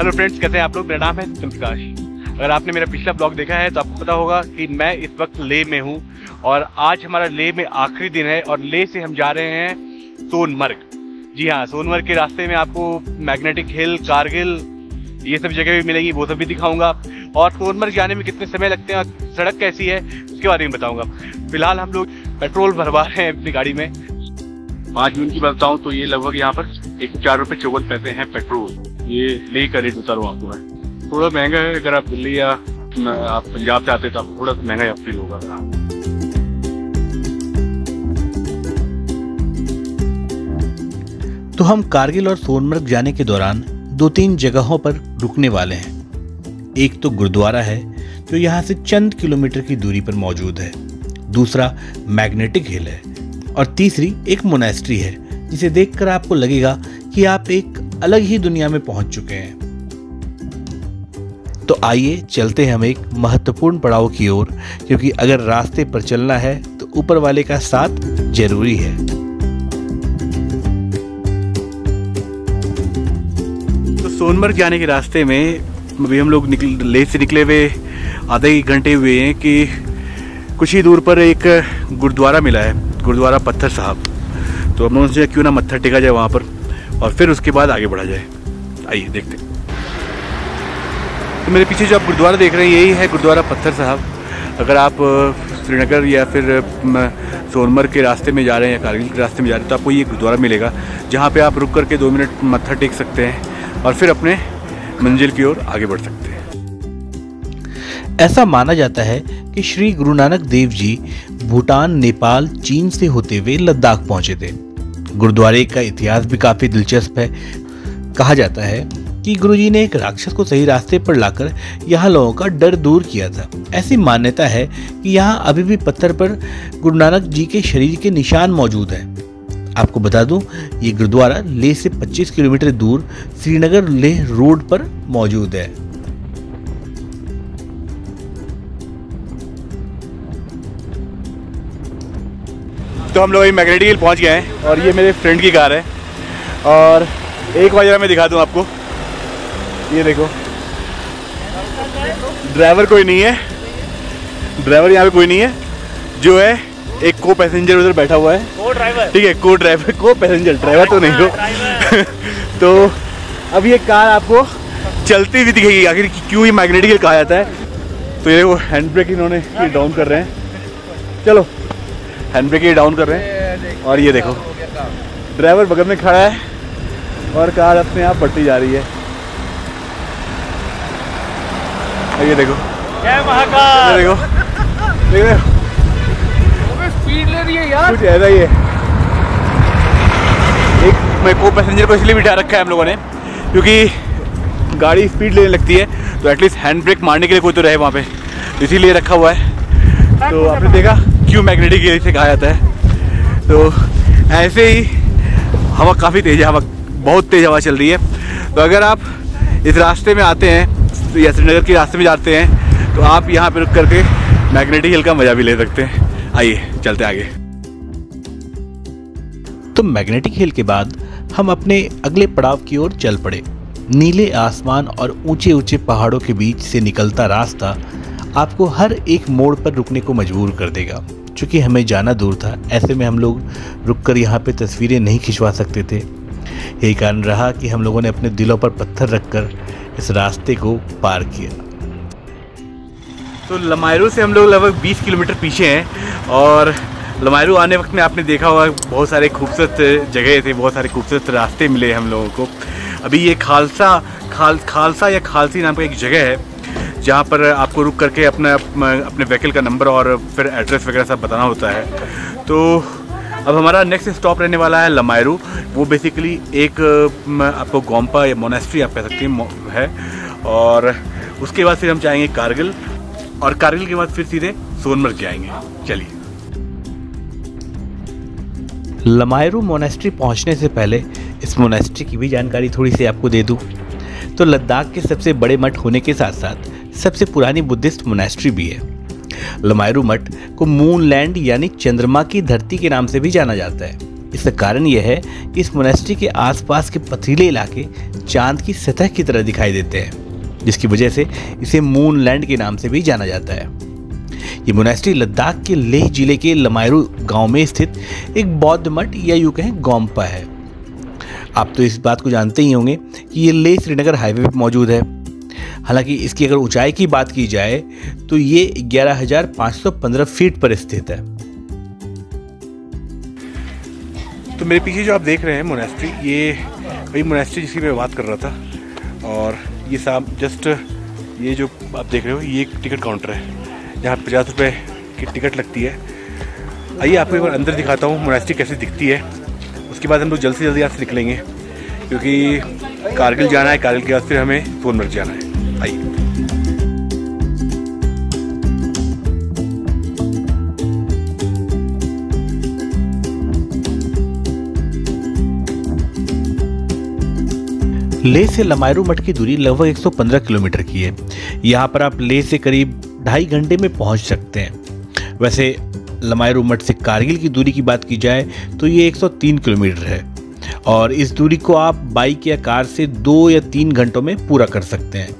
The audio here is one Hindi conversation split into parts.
हेलो फ्रेंड्स, कैसे हैं आप लोग। मेरा नाम है प्रकाश। अगर आपने मेरा पिछला ब्लॉग देखा है तो आपको पता होगा कि मैं इस वक्त लेह में हूं और आज हमारा लेह में आखिरी दिन है और लेह से हम जा रहे हैं सोनमर्ग। जी हाँ, सोनमर्ग के रास्ते में आपको मैग्नेटिक हिल, कारगिल, ये सब जगह भी मिलेंगी, वो सब भी दिखाऊंगा। और सोनमर्ग जाने में कितने समय लगते हैं और सड़क कैसी है उसके बारे में बताऊंगा। फिलहाल हम लोग पेट्रोल भरवा रहे हैं अपनी गाड़ी में। 5 जून की बात बताऊँ तो ये लगभग यहाँ पर 4.54 रुपये है पेट्रोल। ये लेह का रेट बता रहा हूँ आपको मैं। थोड़ा महंगा है, अगर आप दिल्ली या आप पंजाब से आते तो आपको थोड़ा महंगा फील होगा। तो हम कारगिल और सोनमर्ग जाने के दौरान 2-3 जगहों पर रुकने वाले हैं। एक तो गुरुद्वारा है जो यहाँ से चंद किलोमीटर की दूरी पर मौजूद है, दूसरा मैग्नेटिक हिल है और तीसरी एक मोनेस्ट्री है जिसे देखकर आपको लगेगा कि आप एक अलग ही दुनिया में पहुंच चुके हैं। तो आइए चलते हैं हम एक महत्वपूर्ण पड़ाव की ओर, क्योंकि अगर रास्ते पर चलना है तो ऊपर वाले का साथ जरूरी है। तो सोनमर्ग जाने के रास्ते में अभी हम लोग लेह से निकले हुए आधे ही घंटे हुए हैं कि कुछ ही दूर पर एक गुरुद्वारा मिला है, गुरुद्वारा पत्थर साहब। तो हम लोगों ने सोचा क्यों ना मत्था टेका जाए वहाँ पर और फिर उसके बाद आगे बढ़ा जाए। आइए देखते हैं। तो मेरे पीछे जो आप गुरुद्वारा देख रहे हैं यही है गुरुद्वारा पत्थर साहब। अगर आप श्रीनगर या फिर सोनमर्ग के रास्ते में जा रहे हैं या कारगिल के रास्ते में जा रहे हैं तो आपको ये गुरुद्वारा मिलेगा जहाँ पे आप रुक करके 2 मिनट मत्था टेक सकते हैं और फिर अपने मंजिल की ओर आगे बढ़ सकते हैं। ऐसा माना जाता है कि श्री गुरु नानक देव जी भूटान, नेपाल, चीन से होते हुए लद्दाख पहुंचे थे। गुरुद्वारे का इतिहास भी काफी दिलचस्प है। कहा जाता है कि गुरुजी ने एक राक्षस को सही रास्ते पर लाकर यहाँ लोगों का डर दूर किया था। ऐसी मान्यता है कि यहाँ अभी भी पत्थर पर गुरु नानक जी के शरीर के निशान मौजूद हैं। आपको बता दूं, ये गुरुद्वारा लेह से 25 किलोमीटर दूर श्रीनगर लेह रोड पर मौजूद है। तो हम लोग मैग्नेटिक हिल पहुंच गए हैं और ये मेरे फ्रेंड की कार है और एक बार मैं दिखा दूं आपको। ये देखो, ड्राइवर कोई नहीं है, ड्राइवर यहाँ पे कोई नहीं है। जो है एक को पैसेंजर उधर बैठा हुआ है, को ड्राइवर, ठीक है, को ड्राइवर, को पैसेंजर, ड्राइवर तो नहीं हो। तो अब ये कार आपको चलती हुई दिखेगी। आखिर क्यों ये मैग्नेटिक हिल कहा जाता है। तो ये वो हैंड ब्रेक इन्होंने डाउन कर रहे हैं। चलो, हैंड ब्रेक ये डाउन कर रहे हैं और ये देखो ड्राइवर बगल में खड़ा है और कार अपने आप बढ़ती जा रही है। ये देखो, जय महाकाल, देखो देखो स्पीड ले रही है यार, कुछ ऐसा ही है। एक मैं को पैसेंजर को इसलिए बिठा रखा है हम लोगों ने क्योंकि गाड़ी स्पीड लेने लगती है तो एटलीस्ट हैंड ब्रेक मारने के लिए कोई तो रहे वहाँ पे, इसीलिए रखा हुआ है। तो आपने देखा क्यों मैग्नेटिक हिल से कहा जाता है। तो ऐसे ही हवा काफ़ी तेज़ है, हवा बहुत तेज़ हवा चल रही है। तो अगर आप इस रास्ते में आते हैं या श्रीनगर के रास्ते में जाते हैं तो आप यहाँ पे रुक करके मैग्नेटिक हिल का मज़ा भी ले सकते हैं। आइए चलते आगे। तो मैग्नेटिक हिल के बाद हम अपने अगले पड़ाव की ओर चल पड़े। नीले आसमान और ऊंचे ऊंचे पहाड़ों के बीच से निकलता रास्ता आपको हर एक मोड़ पर रुकने को मजबूर कर देगा। चूँकि हमें जाना दूर था, ऐसे में हम लोग रुककर यहाँ पे तस्वीरें नहीं खिंचवा सकते थे। यही कारण रहा कि हम लोगों ने अपने दिलों पर पत्थर रखकर इस रास्ते को पार किया। तो लमायरू से हम लोग लगभग 20 किलोमीटर पीछे हैं और लमायरू आने वक्त में आपने देखा होगा बहुत सारे खूबसूरत जगह थे, बहुत सारे खूबसूरत रास्ते मिले हम लोगों को। अभी ये खालसा या खालसी नाम का एक जगह है जहाँ पर आपको रुक करके अपने व्हीकल का नंबर और फिर एड्रेस वगैरह सब बताना होता है। तो अब हमारा नेक्स्ट स्टॉप रहने वाला है लमायरू। वो बेसिकली एक आपको गोम्पा या मोनेस्ट्री आप कह सकते हैं है और उसके बाद फिर हम जाएंगे कारगिल और कारगिल के बाद फिर सीधे सोनमर्ग जाएंगे। चलिए। लमायरू मोनेस्ट्री पहुंचने से पहले इस मोनेस्ट्री की भी जानकारी थोड़ी सी आपको दे दूं। तो लद्दाख के सबसे बड़े मठ होने के साथ साथ सबसे पुरानी बुद्धिस्ट मोनेस्ट्री भी है। लमायरू मठ को मून लैंड यानी चंद्रमा की धरती के नाम से भी जाना जाता है। इसका कारण यह है कि इस मोनेस्ट्री के आसपास के पथरीले इलाके चांद की सतह की तरह दिखाई देते हैं, जिसकी वजह से इसे मूनलैंड के नाम से भी जाना जाता है। ये मोनेस्ट्री लद्दाख के लेह जिले के लमायरू गांव में स्थित एक बौद्ध मठ या यूं कहें गोम्पा है। आप तो इस बात को जानते ही होंगे कि ये लेह श्रीनगर हाईवे पर मौजूद है। हालांकि इसकी अगर ऊंचाई की बात की जाए तो ये 11,515 फीट पर स्थित है। तो मेरे पीछे जो आप देख रहे हैं मोनेस्ट्री, ये वही मोनेस्ट्री जिसकी मैं बात कर रहा था। और ये साहब जस्ट ये जो आप देख रहे हो ये एक टिकट काउंटर है जहाँ 50 रुपये की टिकट लगती है। आइए आपको एक बार अंदर दिखाता हूँ मोनेस्ट्री कैसे दिखती है। उसके बाद हम लोग जल्द से जल्द यहाँ से निकलेंगे क्योंकि कारगिल जाना है। कारगिल के बाद फिर हमें सोनमर्ग जाना है। आइए। लेह से लमायरू मठ की दूरी लगभग 115 किलोमीटर की है। यहाँ पर आप लेह से करीब 2.5 घंटे में पहुँच सकते हैं। वैसे लमायरू मठ से कारगिल की दूरी की बात की जाए तो ये 103 किलोमीटर है और इस दूरी को आप बाइक या कार से 2 या 3 घंटों में पूरा कर सकते हैं।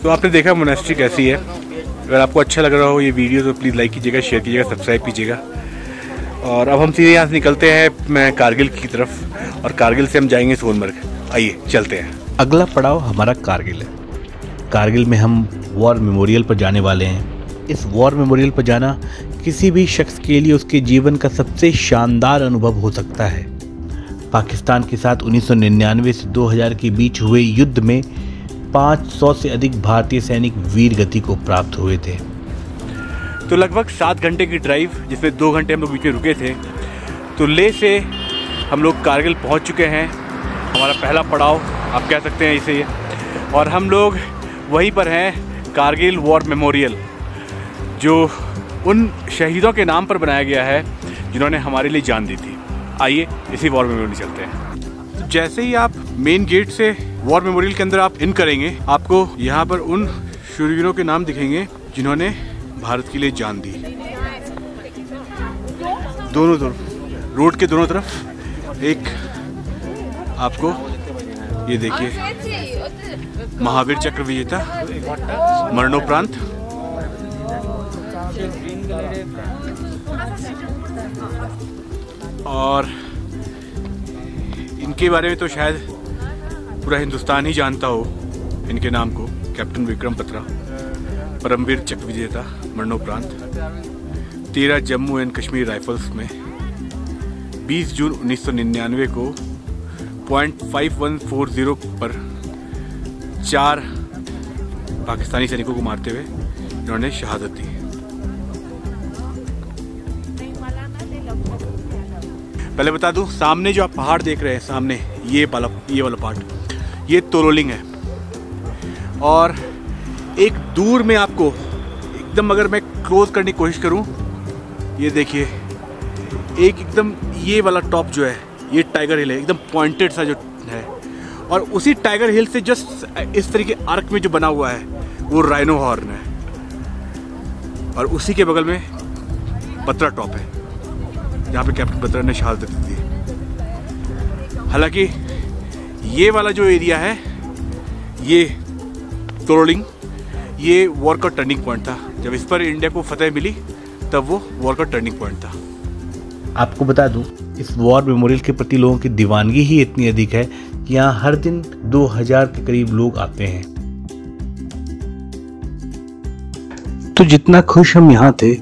तो आपने देखा मोनेस्ट्री कैसी है। अगर आपको अच्छा लग रहा हो ये वीडियो तो प्लीज़ लाइक कीजिएगा, शेयर कीजिएगा, सब्सक्राइब कीजिएगा। और अब हम सीधे यहाँ से निकलते हैं कारगिल की तरफ और कारगिल से हम जाएंगे सोनमर्ग। आइए चलते हैं। अगला पड़ाव हमारा कारगिल है। कारगिल में हम वॉर मेमोरियल पर जाने वाले हैं। इस वॉर मेमोरियल पर जाना किसी भी शख्स के लिए उसके जीवन का सबसे शानदार अनुभव हो सकता है। पाकिस्तान के साथ 1999 से 2000 के बीच हुए युद्ध में 500 से अधिक भारतीय सैनिक वीर गति को प्राप्त हुए थे। तो लगभग 7 घंटे की ड्राइव, जिसमें 2 घंटे हम लोग बीच में रुके थे। तो लेह से हम लोग कारगिल पहुंच चुके हैं। हमारा पहला पड़ाव आप कह सकते हैं इसे। और हम लोग वहीं पर हैं कारगिल वॉर मेमोरियल, जो उन शहीदों के नाम पर बनाया गया है जिन्होंने हमारे लिए जान दी थी। आइए इसी वॉर मेमोरियल चलते हैं। तो जैसे ही आप मेन गेट से वॉर मेमोरियल के अंदर आप इन करेंगे, आपको यहाँ पर उन शूरवीरों के नाम दिखेंगे जिन्होंने भारत के लिए जान दी। दोनों तरफ रोड के दोनों तरफ एक आपको ये देखिए महावीर चक्र विजेता मरणोपरांत, और इनके बारे में तो शायद पूरा हिंदुस्तान ही जानता हो इनके नाम को। कैप्टन विक्रम बत्रा, परमवीर चक्र विजेता मरणोपरांत, 13 जम्मू एंड कश्मीर राइफल्स में 20 जून 1999 को .5140 पर 4 पाकिस्तानी सैनिकों को मारते हुए इन्होंने शहादत दी। पहले बता दूं, सामने जो आप पहाड़ देख रहे हैं, सामने ये वाला पार्ट, ये तोलोलिंग है। और एक दूर में आपको एकदम, अगर मैं क्लोज करने की कोशिश करूं, ये देखिए एकदम ये वाला टॉप जो है ये टाइगर हिल है, एकदम पॉइंटेड सा जो है। और उसी टाइगर हिल से जस्ट इस तरीके आर्क में जो बना हुआ है वो राइनो हॉर्न है। और उसी के बगल में बत्रा टॉप है जहाँ पे कैप्टन बत्रा ने शहादत दी। हालांकि ये वाला जो एरिया है, ये तोलोलिंग, ये वॉर का टर्निंग पॉइंट था। जब इस पर इंडिया को फतेह मिली तब वो वॉर का टर्निंग पॉइंट था। आपको बता दूं, इस वॉर मेमोरियल के प्रति लोगों की दीवानगी ही इतनी अधिक है कि यहाँ हर दिन 2000 के करीब लोग आते हैं। तो जितना खुश हम यहाँ थे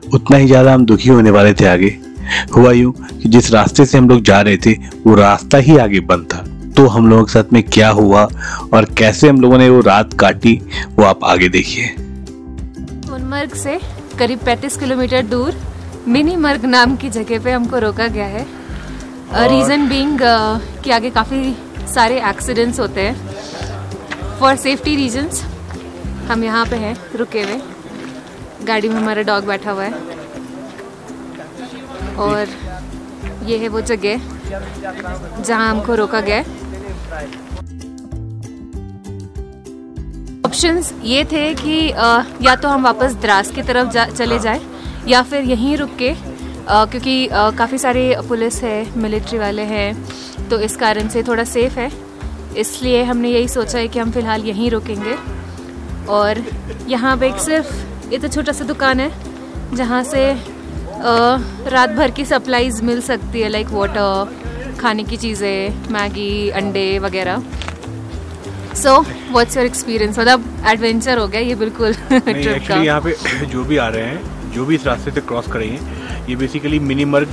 उतना ही ज्यादा हम दुखी होने वाले थे आगे। हुआ यूं कि जिस रास्ते से हम लोग जा रहे थे वो रास्ता ही आगे बंद था। तो हम लोगों के साथ में क्या हुआ और कैसे हम लोगों ने वो रात काटी, वो आप आगे देखिए। सोनमर्ग से करीब 35 किलोमीटर दूर मिनी मर्ग नाम की जगह पे हमको रोका गया है। रीज़न बीइंग कि आगे काफ़ी सारे एक्सीडेंट्स होते हैं। फॉर सेफ्टी रीजंस हम यहाँ पे हैं रुके हुए। गाड़ी में हमारा डॉग बैठा हुआ है और ये है वो जगह जहाँ हमको रोका गया है। ऑप्शंस ये थे कि या तो हम वापस द्रास की तरफ चले जाएं या फिर यहीं रुक के क्योंकि काफ़ी सारे पुलिस है, मिलिट्री वाले हैं, तो इस कारण से थोड़ा सेफ़ है, इसलिए हमने यही सोचा है कि हम फ़िलहाल यहीं रुकेंगे। और यहाँ पे एक सिर्फ ये तो छोटा सा दुकान है जहाँ से रात भर की सप्लाईज मिल सकती है, लाइक वाटर, खाने की चीज़ें, मैगी, अंडे वगैरह। So what's your experience? मतलब एडवेंचर हो गया ये बिल्कुल ट्रिप का। यहाँ पे जो भी आ रहे हैं, जो भी इस रास्ते से क्रॉस करेंगे, ये बेसिकली मिनी मर्ग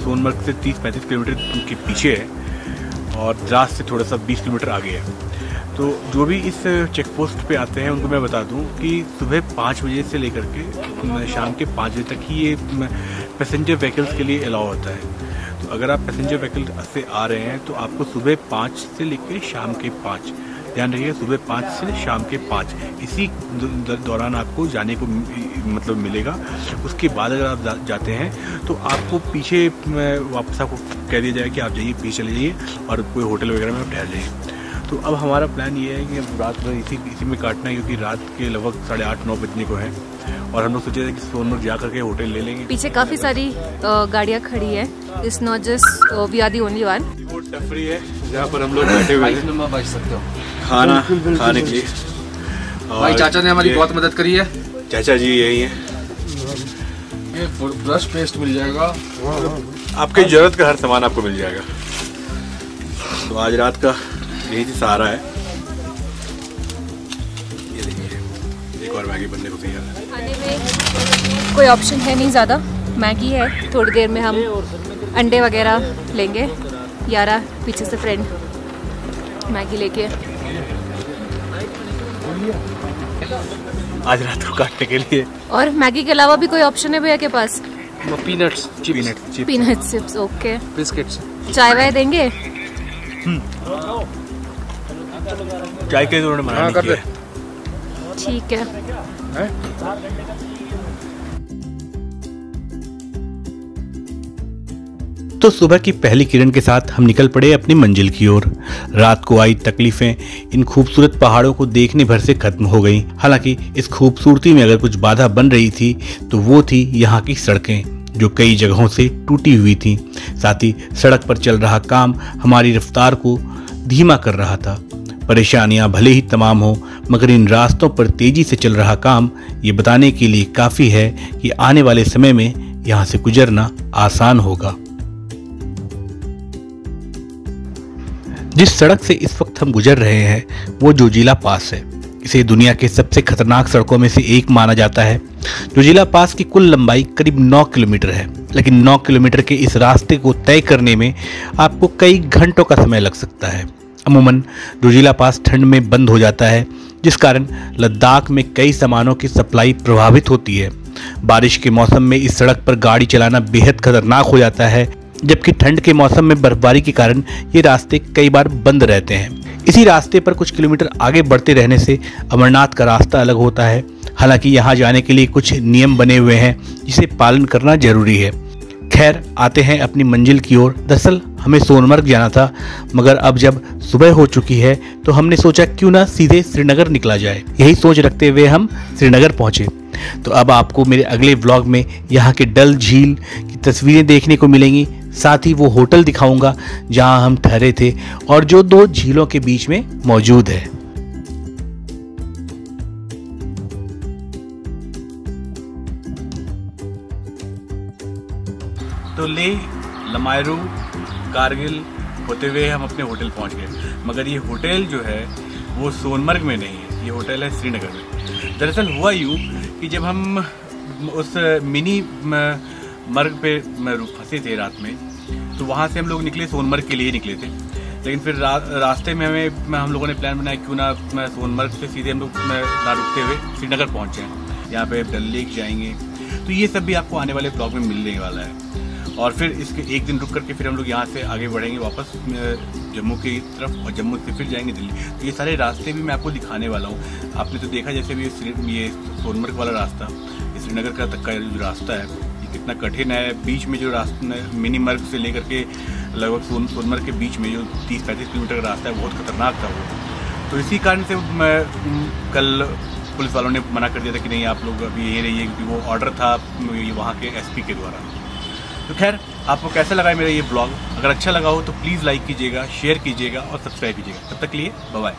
सोनमर्ग से 30-35 किलोमीटर के पीछे है और द्रास से थोड़ा सा 20 किलोमीटर आगे है। तो जो भी इस चेक पोस्ट पे आते हैं उनको मैं बता दूं कि सुबह 5 बजे से लेकर के शाम के 5 बजे तक ही ये पैसेंजर व्हीकल्स के लिए अलाउ होता है। तो अगर आप पैसेंजर व्हीकल से आ रहे हैं तो आपको सुबह 5 से लेकर शाम के 5, ध्यान रखिए, सुबह 5 से शाम के 5 इसी दौरान आपको जाने को मतलब मिलेगा। उसके बाद अगर आप जाते हैं तो आपको पीछे वापस आपको कह दिया जाएगा कि आप जाइए, पीछे चले जाइए और कोई होटल वगैरह में आप ठहर जाइए। तो अब हमारा प्लान ये है कि अब रात भर इसी में काटना है, क्योंकि रात के लगभग 8:30-9 बजने को है और हम लोग सोचे थे कि सोनमर्ग जा करके होटल ले लेंगे। पीछे काफ़ी सारी गाड़ियाँ खड़ी है, it's not just we are the only one. सफरी है जहाँ पर हम लोग बैठे हुए हैं बच सकते हो खाना खाने के लिए। भाई चाचा ने हमारी बहुत मदद करी है। चाचा जी यही हैं। ये ब्रश पेस्ट मिल जाएगा, आपकी जरूरत का हर सामान आपको मिल जाएगा। तो आज रात का यही सहारा है। ये देखिए, एक और मैगी बनने को तैयार है। खाने में कोई ऑप्शन है नहीं ज़्यादा, मैगी है। थोड़ी देर में हम अंडे वगैरह लेंगे। यारा पीछे से फ्रेंड मैगी लेके आज रात को काटने के लिए। और मैगी के अलावा भी कोई ऑप्शन है भैया के पास? Peanuts, peanut chips, okay, biscuits. चाय वाय देंगे? चाय के उन्होंने मना नहीं किया। ठीक है। तो सुबह की पहली किरण के साथ हम निकल पड़े अपनी मंजिल की ओर। रात को आई तकलीफें इन खूबसूरत पहाड़ों को देखने भर से खत्म हो गईं। हालांकि इस खूबसूरती में अगर कुछ बाधा बन रही थी तो वो थी यहाँ की सड़कें, जो कई जगहों से टूटी हुई थीं। साथ ही सड़क पर चल रहा काम हमारी रफ्तार को धीमा कर रहा था। परेशानियां भले ही तमाम हो, मगर इन रास्तों पर तेजी से चल रहा काम ये बताने के लिए काफ़ी है कि आने वाले समय में यहाँ से गुजरना आसान होगा। जिस सड़क से इस वक्त हम गुजर रहे हैं वो जोजिला पास है। इसे दुनिया के सबसे खतरनाक सड़कों में से एक माना जाता है। जोजिला पास की कुल लंबाई करीब 9 किलोमीटर है, लेकिन 9 किलोमीटर के इस रास्ते को तय करने में आपको कई घंटों का समय लग सकता है। अमूमन जोजिला पास ठंड में बंद हो जाता है, जिस कारण लद्दाख में कई सामानों की सप्लाई प्रभावित होती है। बारिश के मौसम में इस सड़क पर गाड़ी चलाना बेहद खतरनाक हो जाता है, जबकि ठंड के मौसम में बर्फबारी के कारण ये रास्ते कई बार बंद रहते हैं। इसी रास्ते पर कुछ किलोमीटर आगे बढ़ते रहने से अमरनाथ का रास्ता अलग होता है। हालांकि यहाँ जाने के लिए कुछ नियम बने हुए हैं जिसे पालन करना जरूरी है। खैर, आते हैं अपनी मंजिल की ओर। दरअसल हमें सोनमर्ग जाना था, मगर अब जब सुबह हो चुकी है तो हमने सोचा क्यों ना सीधे श्रीनगर निकला जाए। यही सोच रखते हुए हम श्रीनगर पहुंचे। तो अब आपको मेरे अगले व्लॉग में यहाँ के डल झील की तस्वीरें देखने को मिलेंगी। साथ ही वो होटल दिखाऊंगा जहां हम ठहरे थे और जो 2 झीलों के बीच में मौजूद है। तो लेह, लमायरू, कारगिल होते हुए हम अपने होटल पहुंच गए। मगर ये होटल जो है वो सोनमर्ग में नहीं है, ये होटल है श्रीनगर में। दरअसल हुआ यूँ कि जब हम उस मिनी मर्ग पे फंसे थे रात में, तो वहाँ से हम लोग निकले, सोनमर्ग के लिए निकले थे। लेकिन फिर रास्ते में हम लोगों ने प्लान बनाया क्यों ना सोनमर्ग से सीधे हम लोग ना रुकते हुए श्रीनगर पहुँचे हैं। यहाँ पे डल लेक जाएंगे, तो ये सब भी आपको आने वाले ब्लॉग में मिलने वाला है। और फिर इसके एक दिन रुक करके फिर हम लोग यहाँ से आगे बढ़ेंगे वापस जम्मू की तरफ, और जम्मू से फिर जाएंगे दिल्ली। तो ये सारे रास्ते भी मैं आपको दिखाने वाला हूँ। आपने तो देखा जैसे भी ये सोनमर्ग वाला रास्ता, श्रीनगर का तक का जो रास्ता है ये कितना कठिन है। बीच में जो रास्ता मिनी मर्ग से लेकर के लगभग सोनमर्ग के बीच में जो 30-35 किलोमीटर का रास्ता है बहुत खतरनाक था वो। तो इसी कारण से मैं कल पुलिस वालों ने मना कर दिया था कि नहीं आप लोग अभी यही रहिए, क्योंकि वो ऑर्डर था वहाँ के एसपी के द्वारा। तो खैर, आपको कैसा लगा मेरा ये ब्लॉग? अगर अच्छा लगा हो तो प्लीज़ लाइक कीजिएगा, शेयर कीजिएगा और सब्सक्राइब कीजिएगा। तब तक के लिए बाय बाय।